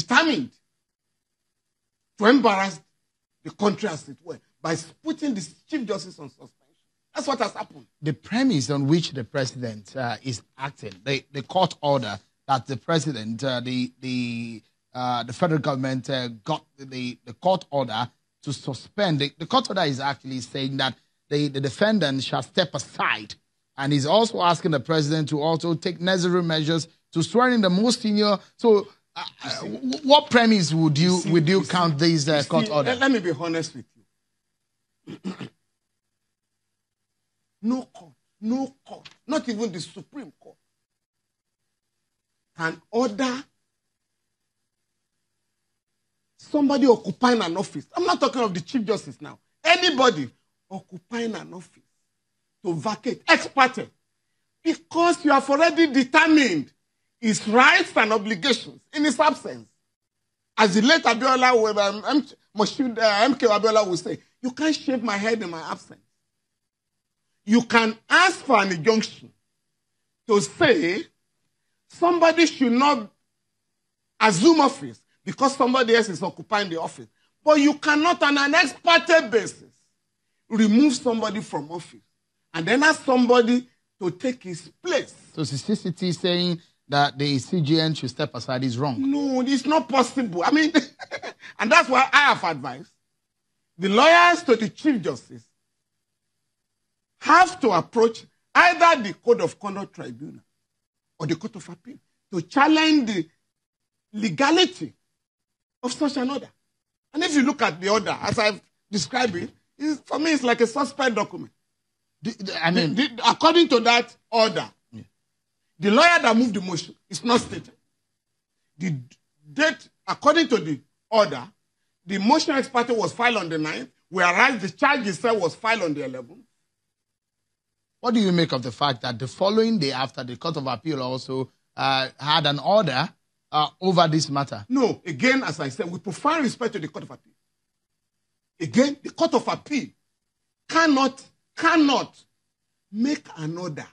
determined to embarrass the country, as it were, by putting the Chief Justice on suspension. That's what has happened. The premise on which the president is acting, the court order that the president, the federal government got the court order to suspend. The court order is actually saying that the defendant shall step aside, and he's also asking the president to also take necessary measures to swear in the most senior. So, what premise would you count these court order? Let me be honest with you. No court, not even the Supreme Court, can order somebody occupying an office. I'm not talking of the Chief Justice now. Anybody occupying an office to vacate ex parte, because you have already determined his rights and obligations in his absence. As the late Abiola, MK Abiola will say, you can't shave my head in my absence. You can ask for an injunction to say somebody should not assume office because somebody else is occupying the office. But you cannot, on an ex parte basis, remove somebody from office and then ask somebody to take his place. So CCT saying that the CJN should step aside is wrong. No, it's not possible. I mean, and that's why I have advised the lawyers to the Chief Justice have to approach either the Code of Conduct Tribunal or the Court of Appeal to challenge the legality of such an order. And if you look at the order, as I've described it, for me, it's like a suspect document. According to that order, the lawyer that moved the motion is not stated. The date, according to the order, the motion ex parte was filed on the 9th, whereas the charge itself was filed on the 11th. What do you make of the fact that the following day after, the Court of Appeal also had an order over this matter? No, again, as I said, with profound respect to the Court of Appeal. Again, the Court of Appeal cannot make an order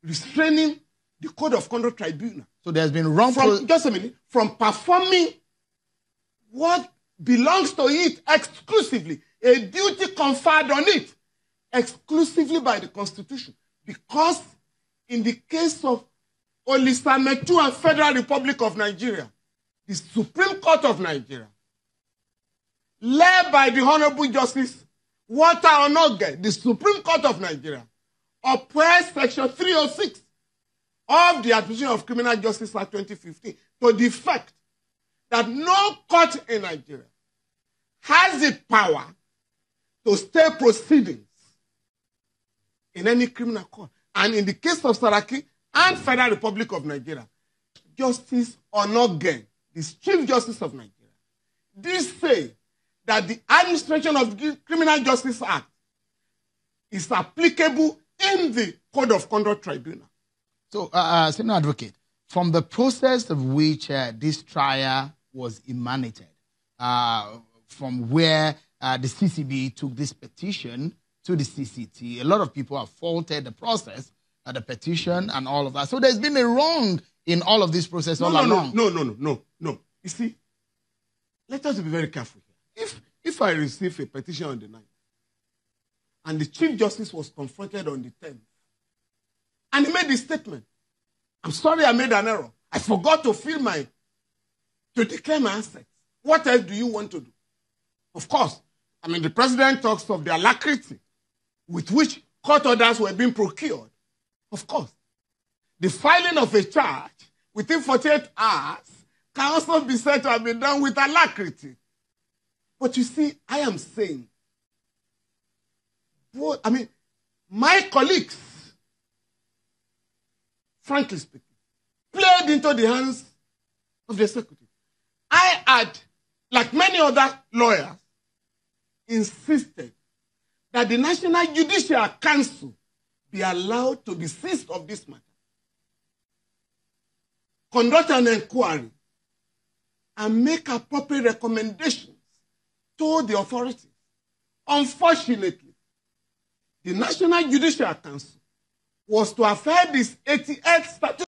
restraining the Code of Conduct Tribunal. So there's been wrongful... Just a minute. From performing what belongs to it exclusively, a duty conferred on it exclusively by the Constitution. Because in the case of Olisametu and Federal Republic of Nigeria, the Supreme Court of Nigeria, led by the Honorable Justice Walter Onoge, the Supreme Court of Nigeria, upheld Section 306 of the Administration of Criminal Justice Act 2015 to the fact that no court in Nigeria has the power to stay proceedings in any criminal court. And in the case of Saraki and Federal Republic of Nigeria, Justice Onoge, the Chief Justice of Nigeria, did say that the administration of the Criminal Justice Act is applicable in the Code of Conduct Tribunal. So, Senior Advocate, from the process of which this trial was emanated, from where the CCB took this petition to the CCT, a lot of people have faulted the process, the petition and all of that. So there's been a wrong in all of this process all along. No. You see, let us be very careful here. If I receive a petition on the 9th, and the Chief Justice was confronted on the 10th, and he made this statement, I'm sorry I made an error. I forgot to declare my assets. What else do you want to do? Of course, I mean, the president talks of the alacrity with which court orders were being procured. Of course. The filing of a charge within 48 hours can also be said to have been done with alacrity. But you see, I am saying, my colleagues, frankly speaking, played into the hands of the executive. I had, like many other lawyers, insisted that the National Judicial Council be allowed to desist of this matter, conduct an inquiry, and make appropriate recommendations to the authorities. Unfortunately, the National Judicial Council was to have had this 88th statute